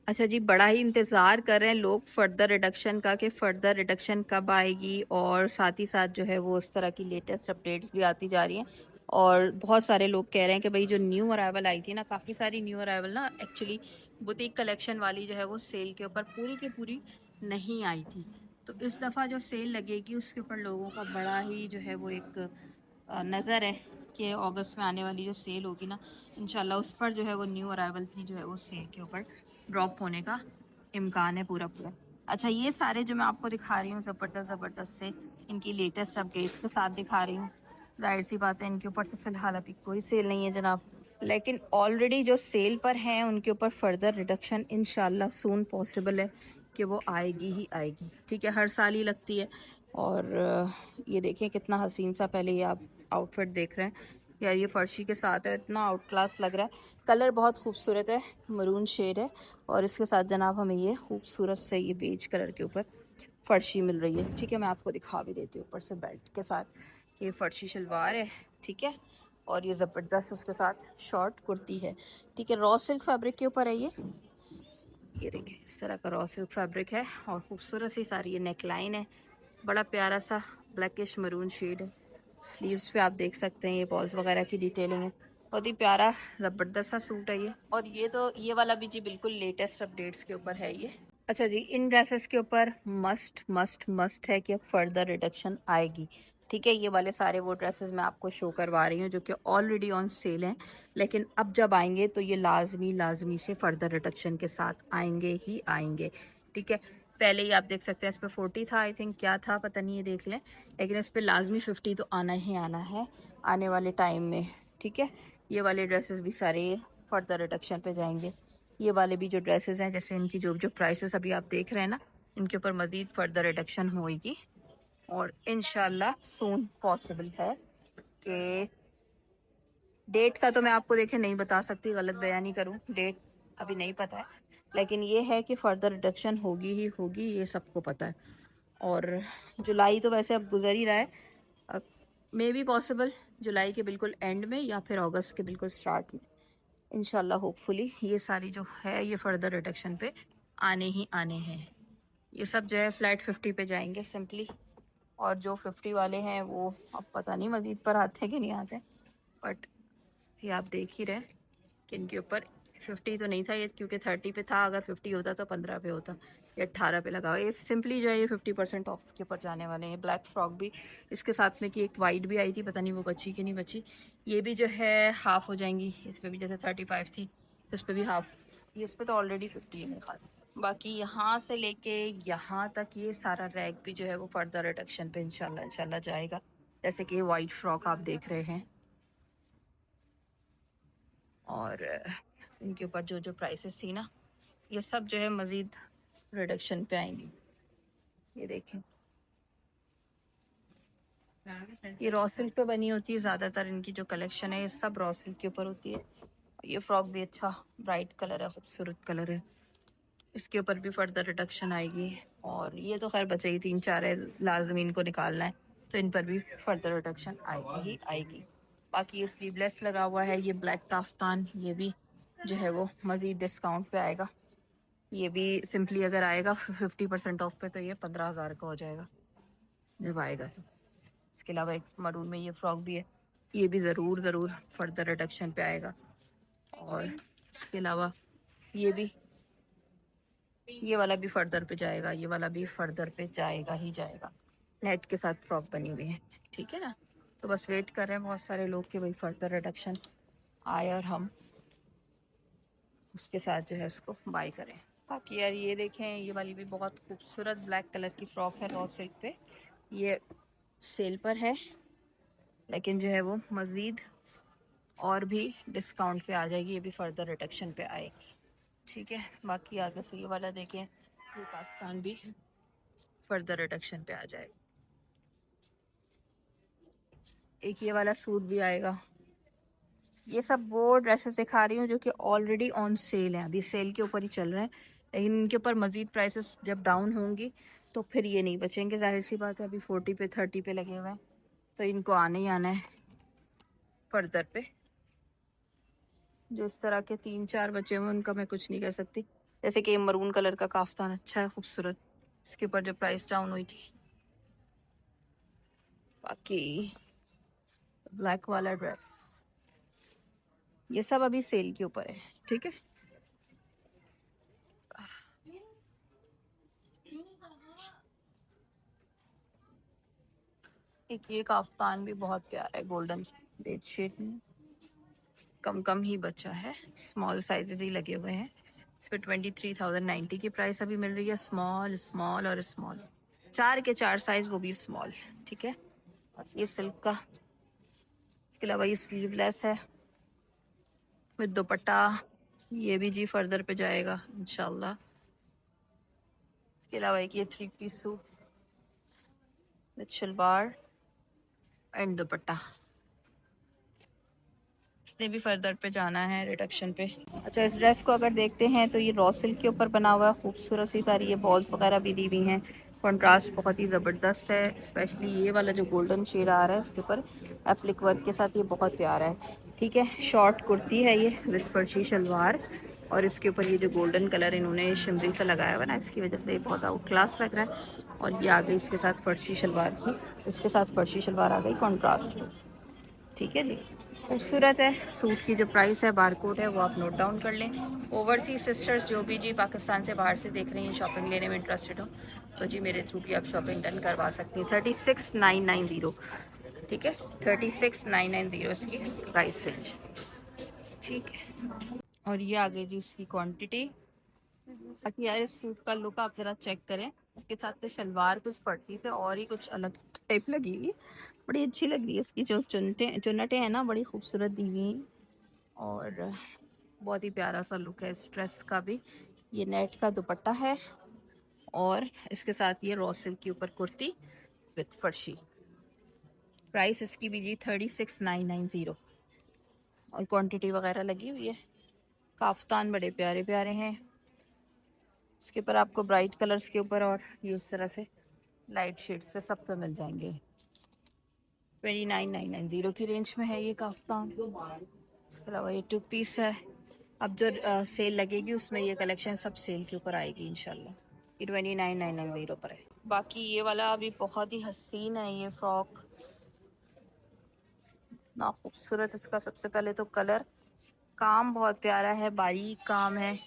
अच्छा जी, बड़ा ही इंतज़ार कर रहे हैं लोग फर्दर रिडक्शन का कि फ़र्दर रिडक्शन कब आएगी, और साथ ही साथ जो है वो उस तरह की लेटेस्ट अपडेट्स भी आती जा रही हैं। और बहुत सारे लोग कह रहे हैं कि भाई जो न्यू अराइवल आई थी ना, काफ़ी सारी न्यू अराइवल ना एक्चुअली बुटीक कलेक्शन वाली जो है वो सेल के ऊपर पूरी की पूरी नहीं आई थी। तो इस दफ़ा जो सेल लगेगी उसके ऊपर लोगों का बड़ा ही जो है वो एक नज़र है कि अगस्त में आने वाली जो सेल होगी ना, इंशाल्लाह उस पर जो है वो न्यू अराइवल की जो है वो सेल के ऊपर ड्रॉप होने का इम्कान है पूरा पूरा। अच्छा, ये सारे जो मैं आपको दिखा रही हूँ ज़बरदस्त ज़बरदस्त से इनकी लेटेस्ट अपडेट के साथ दिखा रही हूँ। ज़ाहिर सी बात है इनके ऊपर से फ़िलहाल अभी कोई सेल नहीं है जनाब, लेकिन ऑलरेडी जो सेल पर हैं उनके ऊपर फर्दर रिडक्शन इंशाल्लाह सून पॉसिबल है कि वो आएगी ही आएगी। ठीक है, हर साल ही लगती है। और ये देखिए कितना हसीन सा, पहले ये आप आउटफिट देख रहे हैं यार, ये फर्शी के साथ है, इतना आउट क्लास लग रहा है। कलर बहुत खूबसूरत है, मरून शेड है, और इसके साथ जनाब हमें ये खूबसूरत से ये बेज कलर के ऊपर फर्शी मिल रही है। ठीक है, मैं आपको दिखा भी देती हूँ ऊपर से बेल्ट के साथ। ये फर्शी शलवार है, ठीक है, और ये ज़बरदस्त उसके साथ शॉर्ट कुर्ती है। ठीक है, रॉ सिल्क फैब्रिक के ऊपर है ये देखिए इस तरह का रॉ सिल्क फैब्रिक है, और खूबसूरत सी सारी ये नेक लाइन है, बड़ा प्यारा सा ब्लैकिश मरून शेड है। स्लीव्स पे आप देख सकते हैं ये बॉल्स वगैरह की डिटेलिंग है, बहुत ही प्यारा ज़बरदस्त सा सूट है ये। और ये तो ये वाला भी जी बिल्कुल लेटेस्ट अपडेट्स के ऊपर है ये। अच्छा जी, इन ड्रेसेस के ऊपर मस्ट मस्ट मस्ट है कि अब फर्दर रिडक्शन आएगी। ठीक है, ये वाले सारे वो ड्रेसेस मैं आपको शो करवा रही हूँ जो कि ऑलरेडी ऑन सेल हैं, लेकिन अब जब आएंगे तो ये लाजमी लाजमी से फर्दर रिडक्शन के साथ आएंगे ही आएंगे। ठीक है, पहले ही आप देख सकते हैं इस पर 40 था, आई थिंक क्या था पता नहीं, ये देख लें, लेकिन इस पर लाजमी 50 तो आना ही आना है आने वाले टाइम में। ठीक है, ये वाले ड्रेसेस भी सारे फर्दर रिडक्शन पे जाएंगे। ये वाले भी जो ड्रेसेस हैं, जैसे इनकी जो जो प्राइसेस अभी आप देख रहे हैं ना, इनके ऊपर मजीद फर्दर रिडक्शन होएगी, और इंशाल्लाह सून पॉसिबल है कि डेट का तो मैं आपको देखे नहीं बता सकती, गलत बयानी करूं, डेट अभी नहीं पता है, लेकिन ये है कि फर्दर रिडक्शन होगी ही होगी, ये सबको पता है। और जुलाई तो वैसे अब गुजर ही रहा है, मे बी पॉसिबल जुलाई के बिल्कुल एंड में या फिर अगस्त के बिल्कुल स्टार्ट में इंशाल्लाह होपफुली ये सारी जो है ये फर्दर रिडक्शन पे आने ही आने हैं। ये सब जो है फ्लैट 50 पे जाएंगे सिंपली, और जो 50 वाले हैं वो अब पता नहीं मजीद पर आते हैं कि नहीं आते, बट ये आप देख ही रहे कि इनके ऊपर 50 तो नहीं था ये, क्योंकि 30 पे था, अगर 50 होता तो 15 पे होता, या 18 पे लगा हुआ। ये सिंपली जो है ये 50% ऑफ के ऊपर जाने वाले हैं। ब्लैक फ्रॉक भी इसके साथ में, कि एक वाइट भी आई थी, पता नहीं वो बची कि नहीं बची, ये भी जो है हाफ हो जाएंगी। इस पर भी जैसे 35 थी तो इस पर भी हाफ, ये इस पर तो ऑलरेडी 50 है मेरे खास। बाकी यहाँ से लेके यहाँ तक ये सारा रैक भी जो है वो फर्दर रिडक्शन पे इंशाल्लाह इंशाल्लाह जाएगा। जैसे कि वाइट फ्रॉक आप देख रहे हैं, और इनके ऊपर जो जो प्राइसेस थी ना, ये सब जो है मज़ीद रिडक्शन पे आएंगी। ये देखें, ये रॉ सिल्क पे बनी होती है ज़्यादातर, इनकी जो कलेक्शन है ये सब रॉ सिल्क के ऊपर होती है। ये फ्रॉक भी अच्छा ब्राइट कलर है, खूबसूरत कलर है, इसके ऊपर भी फर्दर रिडक्शन आएगी। और ये तो खैर बचे ही 3-4 है, लाजमी इनको निकालना है, तो इन पर भी फर्दर रिडक्शन आएगी ही आएगी। बाकी ये स्लीवलेस लगा हुआ है, ये ब्लैक काफ्तान, ये भी जो है वो मज़ीद डिस्काउंट पे आएगा। ये भी सिंपली अगर आएगा 50% ऑफ पे तो ये 15,000 का हो जाएगा जब आएगा तो। इसके अलावा एक मरून में ये फ्रॉक भी है, ये भी ज़रूर ज़रूर फर्दर रिडक्शन पे आएगा। और इसके अलावा ये भी, ये वाला भी फर्दर पे जाएगा, ये वाला भी फर्दर पे जाएगा ही जाएगा। नेट के साथ फ्रॉक बनी हुई है, ठीक है ना। तो बस वेट कर रहे हैं बहुत सारे लोग कि भाई फर्दर रिडक्शन आए और हम उसके साथ जो है उसको बाय करें। बाकी यार ये देखें, ये वाली भी बहुत खूबसूरत ब्लैक कलर की फ्रॉक है रॉ सिल्क पे, ये सेल पर है, लेकिन जो है वो मज़ीद और भी डिस्काउंट पे आ जाएगी, ये भी फर्दर रिडक्शन पे आएगी। ठीक है, बाकी आगे से ये वाला देखें, ये पाकिस्तान भी फर्दर रिडक्शन पे आ जाएगा। एक ये वाला सूट भी आएगा। ये सब वो ड्रेसेस दिखा रही हूँ जो कि ऑलरेडी ऑन सेल हैं, अभी सेल के ऊपर ही चल रहे हैं, लेकिन इनके ऊपर मज़ीद प्राइसेस जब डाउन होंगी तो फिर ये नहीं बचेंगे, जाहिर सी बात है। अभी 40 पे 30 पे लगे हुए हैं, तो इनको आने ही आना है फर्दर पे। जो इस तरह के 3-4 बचे हुए उनका मैं कुछ नहीं कह सकती, जैसे कि मरून कलर का काफ्तान अच्छा है, खूबसूरत, इसके ऊपर जो प्राइस डाउन हुई थी। बाकी ब्लैक वाला ड्रेस, ये सब अभी सेल के ऊपर है, ठीक है। एक ये काफ्तान भी बहुत प्यारा है, गोल्डन बेडशीट में, कम कम ही बचा है, स्मॉल साइजेस ही लगे हुए हैं। इस पर 23,090 की प्राइस अभी मिल रही है। स्मॉल स्मॉल और स्मॉल, 4 के 4 साइज, वो भी स्मॉल, ठीक है। और ये सिल्क का, इसके अलावा ये स्लीवलेस है विद दुपट्टा, ये भी जी फर्दर पे जाएगा इंशाल्लाह। इसके अलावा एक ये 3 piece suit with shalwar and dupatta, इसने भी फर्दर पे जाना है रिडक्शन पे। अच्छा, इस ड्रेस को अगर देखते हैं तो ये रॉ सिल्क के ऊपर बना हुआ है, खूबसूरत सी सारी ये बॉल्स वगैरह भी दी हुई हैं, कंट्रास्ट बहुत ही ज़बरदस्त है। स्पेशली ये वाला जो गोल्डन शेड आ रहा है इसके ऊपर एप्लिक वर्क के साथ, ये बहुत प्यारा है, ठीक है। शॉर्ट कुर्ती है ये विद फर्शी शलवार, और इसके ऊपर ये जो गोल्डन कलर इन्होंने शिमरी सा लगाया हुआ ना, इसकी वजह से ये बहुत आउट क्लास लग रहा है। और ये आ गई इसके साथ फर्शी शलवार की, इसके साथ फर्शी शलवार आ गई कॉन्ट्रास्ट में, ठीक है जी। खूबसूरत है। सूट की जो प्राइस है, बारकोड है, वो आप नोट डाउन कर लें। ओवरसीज सिस्टर्स जो भी जी पाकिस्तान से बाहर से देख रही हैं, शॉपिंग लेने में इंटरेस्टेड हो, तो जी मेरे थ्रू भी आप शॉपिंग डन करवा सकती हैं। 36,990, ठीक है, 36,990 इसकी प्राइस रेंज, ठीक है। और ये आ गई जी इसकी क्वांटिटी। बाकी यार इस सूट का लुक आप जरा चेक करें, इसके साथ तो शलवार कुछ फर्सी से और ही कुछ अलग टाइप लगी हुई, बड़ी अच्छी लग रही है। इसकी जो चुन्नटें हैं ना, बड़ी खूबसूरत दी हुई हैं, और बहुत ही प्यारा सा लुक है इस ड्रेस का भी। ये नेट का दुपट्टा है, और इसके साथ ये रॉ सिल्क के ऊपर कुर्ती विथ फर्शी। प्राइस इसकी भी जी 36,990, और क्वांटिटी वगैरह लगी हुई है। काफ्तान बड़े प्यारे प्यारे हैं, इसके ऊपर आपको ब्राइट कलर्स के ऊपर और ये उस तरह से लाइट शेड्स पे सब पे मिल जाएंगे। 29,990 की रेंज में है ये काफ्तान। इसके अलावा ये 2 पीस है। अब जो सेल लगेगी उसमें ये कलेक्शन सब सेल के ऊपर आएगी इंशाल्लाह। ये 29,990 पर है। बाकी ये वाला अभी बहुत ही हसीन है ये फ्रॉक, ना खूबसूरत इसका सबसे पहले तो कलर, काम बहुत प्यारा है, बारीक काम है।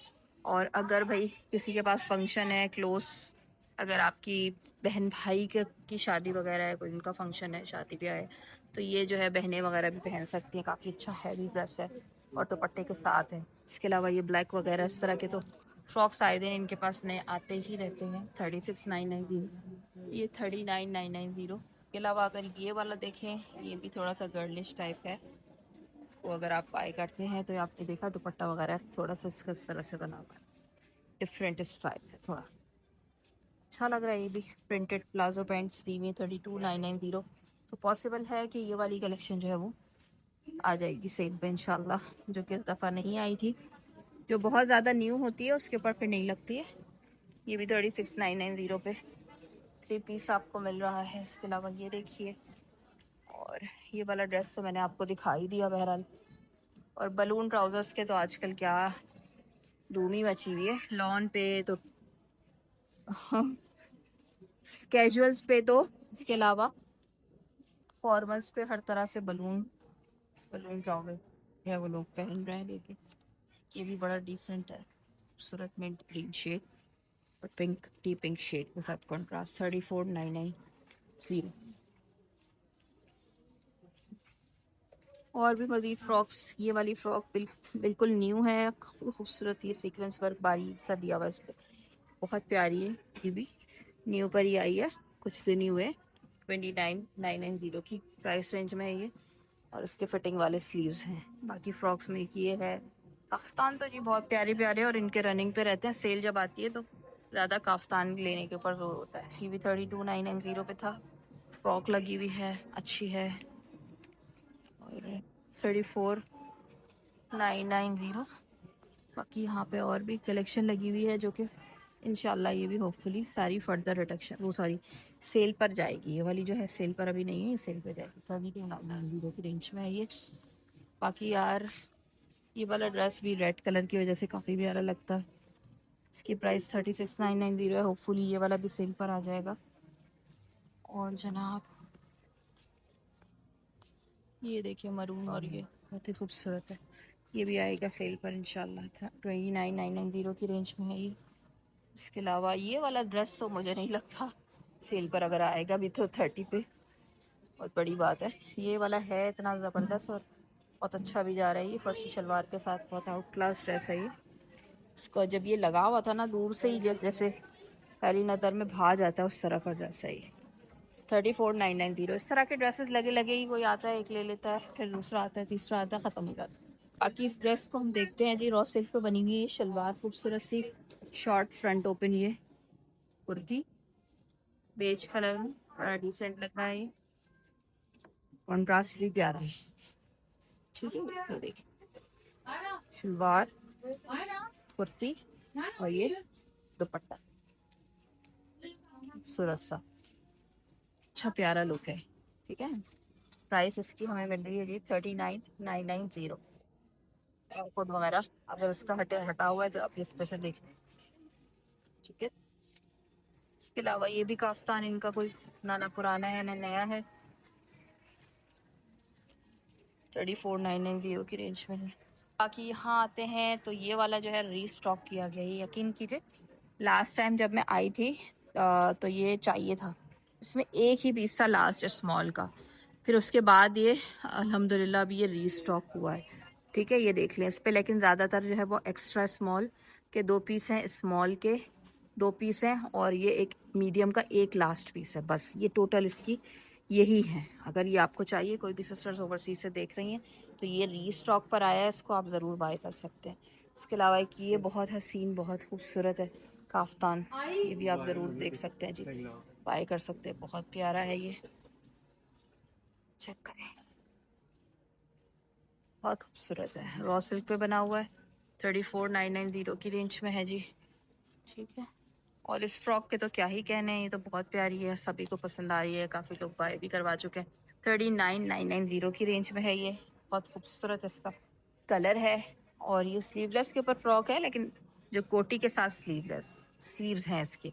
और अगर भाई किसी के पास फंक्शन है क्लोज, अगर आपकी बहन भाई की शादी वगैरह है, कोई उनका फंक्शन है, शादी ब्याह है, तो ये जो है बहनें वगैरह भी पहन सकती हैं। काफ़ी अच्छा हैवी ड्रेस है और दुपट्टे के साथ है। इसके अलावा ये ब्लैक वगैरह इस तरह के तो फ्रॉक्स आए दिन इनके पास नए आते ही रहते हैं। 36,990, ये 39,990 के अलावा अगर ये वाला देखें, ये भी थोड़ा सा गर्लिश टाइप है। इसको अगर आप बाय करते हैं तो आपने देखा दुपट्टा वगैरह थोड़ा सा इसका इस तरह से बना हुआ है, डिफरेंट स्टाइल है, थोड़ा अच्छा लग रहा है। ये भी प्रिंटेड प्लाजो पैंट्स दी हुई 32,990, तो पॉसिबल है कि ये वाली कलेक्शन जो है वो आ जाएगी सेल पे इंशाल्लाह, जो कि इस दफ़ा नहीं आई थी। जो बहुत ज़्यादा न्यू होती है उसके ऊपर फिर नहीं लगती है। ये भी 36,990 पे 3 पीस आपको मिल रहा है। इसके अलावा ये देखिए, और ये वाला ड्रेस तो मैंने आपको दिखा ही दिया बहरहाल। और बलून ट्राउजर्स के तो आजकल क्या धूम ही मची हुई है, लॉन पे तो कैजुअल्स पे तो, इसके अलावा फॉर्मल्स पे हर तरह से बलून बलून ट्राउजर है वो लोग पहन रहे हैं। लेकिन ये भी बड़ा डिसेंट है, खूबसूरत मिंट ग्रीन शेड और पिंक टी पिंक शेड के साथ कॉन्ट्रास्ट। 34,990। और भी मज़ीद फ्रॉक्स, ये वाली फ़्रॉक बिल्कुल न्यू है, काफ़ी खूबसूरत, ये सीक्वेंस वर्क बारीक सा दिया हुआ है इस पर, बहुत प्यारी है। ये भी न्यू पर ही आई है, कुछ दिन ही हुए। 29,990 की प्राइस रेंज में है ये, और इसके फिटिंग वाले स्लीव्स हैं। बाकी फ्रॉक्स में एक ये है। काफ्तान तो जी बहुत प्यारे प्यारे और इनके रनिंग पे रहते हैं, सेल जब आती है तो ज़्यादा काफ्तान लेने के ऊपर जोर होता है। ये भी 32,990 पे था, फ्रॉक लगी हुई है, अच्छी है। और 34,990। बाकी यहाँ पे और भी कलेक्शन लगी हुई है जो कि इंशाल्लाह ये भी होपफुली सारी फर्दर रिडक्शन, वो सारी सेल पर जाएगी। ये वाली जो है सेल पर अभी नहीं है, ये सेल पर जाएगी। 32,990 की रेंज में है ये। बाकी यार ये वाला ड्रेस भी रेड कलर की वजह से काफ़ी प्यारा लगता है, इसकी प्राइस 36,990 है। होपफुली ये वाला भी सेल पर आ जाएगा। और जनाब ये देखिए मरून, और ये बहुत ही खूबसूरत है, ये भी आएगा सेल पर इंशाल्लाह। 29,990 की रेंज में है ये। इसके अलावा ये वाला ड्रेस तो मुझे नहीं लगता सेल पर अगर आएगा भी तो 30 पे, बहुत बड़ी बात है। ये वाला है इतना ज़बरदस्त और बहुत अच्छा भी जा रहा है। ये फर्शी शलवार के साथ बहुत आउट क्लास ड्रेस है ये। इसको जब ये लगा हुआ था ना, दूर से ही जैसे पहली नज़र में भा जाता है उस तरह का ड्रेस है ये। 34,990। इस तरह के ड्रेसेस लगे लगे ही कोई आता है, एक ले लेता है, फिर दूसरा आता है, तीसरा आता है, ख़त्म हो जाता है। बाकी इस ड्रेस को हम देखते हैं जी। रॉ सिल्क पे बनी हुई है शलवार, खूबसूरत सी शॉर्ट फ्रंट ओपन ये कुर्ती बेज कलर में, बड़ा डिसेंट लग रहा है ये। कॉन्ट्रास्ट भी प्यारा है, ठीक है। ये देखिए शलवार, कुर्ती और ये दुपट्टा, खूबसूरत सा अच्छा प्यारा लुक है, ठीक है। प्राइस इसकी हमें मिल रही है जी 39,990। कोड वगैरह अगर उसका हटा हुआ है तो आप इस पे से देख लें, ठीक है। इसके अलावा ये भी काफ्तान इनका कोई ना पुराना है ना नया है। 34,990 की रेंज में है। बाकी यहाँ आते हैं तो ये वाला जो है रीस्टॉक किया गया है। यकीन कीजिए लास्ट टाइम जब मैं आई थी तो ये चाहिए था, इसमें एक ही पीस था लास्ट स्मॉल का। फिर उसके बाद ये अल्हम्दुलिल्लाह अभी ये रीस्टॉक हुआ है, ठीक है। ये देख लें इस पे, लेकिन ज़्यादातर जो है वो एक्स्ट्रा स्मॉल के 2 पीस हैं, स्मॉल के 2 पीस हैं, और ये एक मीडियम का एक लास्ट पीस है। बस ये टोटल इसकी यही है। अगर ये आपको चाहिए, कोई भी सिस्टर्स ओवरसीज से देख रही हैं तो ये रीस्टॉक पर आया है, इसको आप ज़रूर बाय कर सकते हैं। इसके अलावा एक ये बहुत हसीन बहुत खूबसूरत है काफ्तान, ये भी आप ज़रूर देख सकते हैं जी, बाय कर सकते हैं। बहुत प्यारा है ये, चेक करें, बहुत खूबसूरत है। रॉ सिल्क पे बना हुआ है। 34,990 की रेंज में है जी, ठीक है। और इस फ्रॉक के तो क्या ही कहने हैं, ये तो बहुत प्यारी है, सभी को पसंद आ रही है, काफ़ी लोग बाय भी करवा चुके हैं। 39,990 की रेंज में है ये। बहुत खूबसूरत इसका कलर है। और ये स्लीवलेस के ऊपर फ्रॉक है, लेकिन जो कोटी के साथ स्लीव्स हैं इसकी,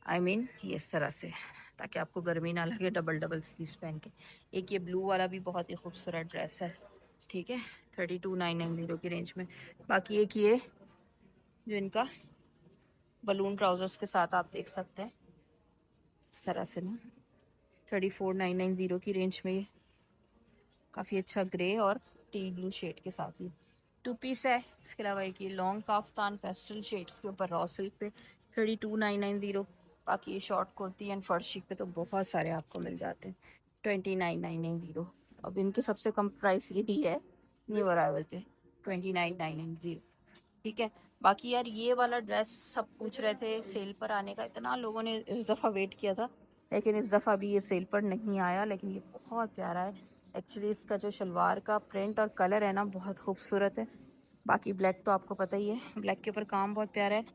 आई मीन ये इस तरह से, ताकि आपको गर्मी ना लगे, डबल डबल स्लीव्स पहन के। एक ये ब्लू वाला भी बहुत ही खूबसूरत ड्रेस है, ठीक है। 32,990 की रेंज में। बाकी एक ये जो इनका बलून ट्राउजर्स के साथ आप देख सकते हैं इस तरह से ना, 34,990 की रेंज में। ये काफ़ी अच्छा ग्रे और टी ब्लू शेड के साथ ही 2 पीस है। इसके अलावा एक ये लॉन्ग काफ्तान पेस्टल शेड्स के ऊपर रॉ सिल्क पे 32,990। बाकी ये शॉर्ट कुर्ती एंड फर्शी पे तो बहुत सारे आपको मिल जाते हैं 29,990। अब इनके सबसे कम प्राइस ये ही है न्यू अराइवल पे 29,990, ठीक है। बाकी यार ये वाला ड्रेस सब पूछ रहे थे सेल पर आने का, इतना लोगों ने इस दफ़ा वेट किया था, लेकिन इस दफ़ा भी ये सेल पर नहीं आया। लेकिन ये बहुत प्यारा है एक्चुअली, इसका जो शलवार का प्रिंट और कलर है ना बहुत खूबसूरत है। बाकी ब्लैक तो आपको पता ही है, ब्लैक के ऊपर काम बहुत प्यारा है,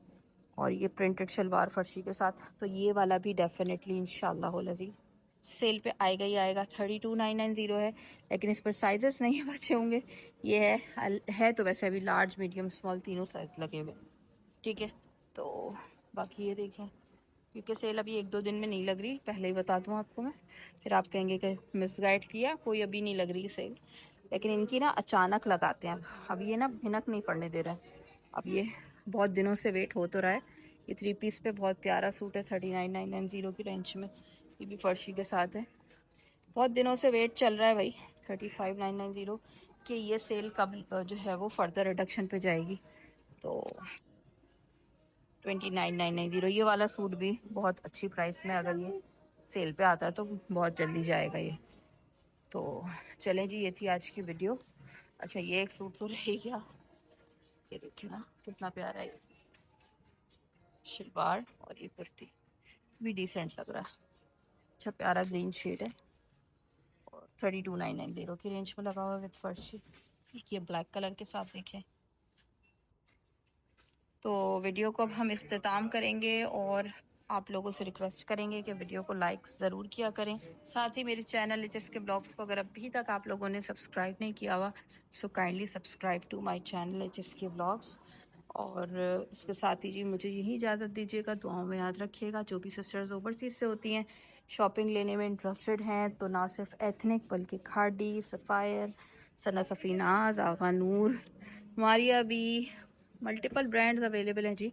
और ये प्रिंटेड शलवार फर्शी के साथ, तो ये वाला भी डेफिनेटली इंशाल्लाह लजीज सेल पे आएगा ही आएगा। 32,990 है, लेकिन इस पर साइजेस नहीं बचे होंगे। ये है तो वैसे अभी लार्ज मीडियम स्मॉल तीनों साइज लगे हुए, ठीक है। तो बाकी ये देखें, क्योंकि सेल अभी 1-2 दिन में नहीं लग रही, पहले ही बता दूं आपको मैं, फिर आप कहेंगे कि मिसगाइड किया, कोई अभी नहीं लग रही सेल। लेकिन इनकी ना अचानक लगाते हैं, अब ये ना भिनक नहीं पड़ने दे रहा है। अब ये बहुत दिनों से वेट हो तो रहा है। ये 3 पीस पे बहुत प्यारा सूट है 39,990 की रेंज में, ये भी फर्शी के साथ है। बहुत दिनों से वेट चल रहा है भाई 35,990 कि ये सेल कब जो है वो फर्दर रिडक्शन पे जाएगी। तो 29,990 ये वाला सूट भी बहुत अच्छी प्राइस में, अगर ये सेल पे आता है तो बहुत जल्दी जाएगा ये। तो चलें जी, ये थी आज की वीडियो। अच्छा ये एक सूट तो रह गया, ये देखिए ना कितना प्यारा है, शलवार और ये कुर्ती भी डिसेंट लग रहा है, अच्छा प्यारा ग्रीन शेड है। और 32,990 की रेंज में लगा हुआ है विद फर्शी। ये ब्लैक कलर के साथ देखें। तो वीडियो को अब हम इख्तिताम करेंगे, और आप लोगों से रिक्वेस्ट करेंगे कि वीडियो को लाइक ज़रूर किया करें। साथ ही मेरे channel H S K blogs को अगर अभी तक आप लोगों ने सब्सक्राइब नहीं किया हुआ, so kindly subscribe to my channel H S K blogs. और इसके साथ ही जी मुझे यही इजाज़त दीजिएगा। दुआओं में याद रखिएगा। जो भी सिस्टर्स ओवरसीज़ से होती हैं, शॉपिंग लेने में इंटरेस्टेड हैं, तो ना सिर्फ एथनिक बल्कि Khaadi, Sapphire, Sana Safinaz, Agha Noor, Maria B, multiple brands available हैं जी।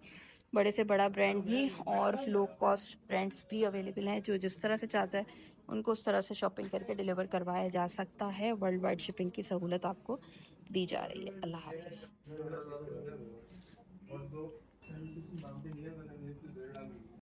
बड़े से बड़ा ब्रांड भी और लो कॉस्ट ब्रांड्स भी अवेलेबल हैं। जो जिस तरह से चाहता है उनको उस तरह से शॉपिंग करके डिलीवर करवाया जा सकता है। वर्ल्ड वाइड शिपिंग की सहूलत आपको दी जा रही है। अल्लाह हाफ़िज़।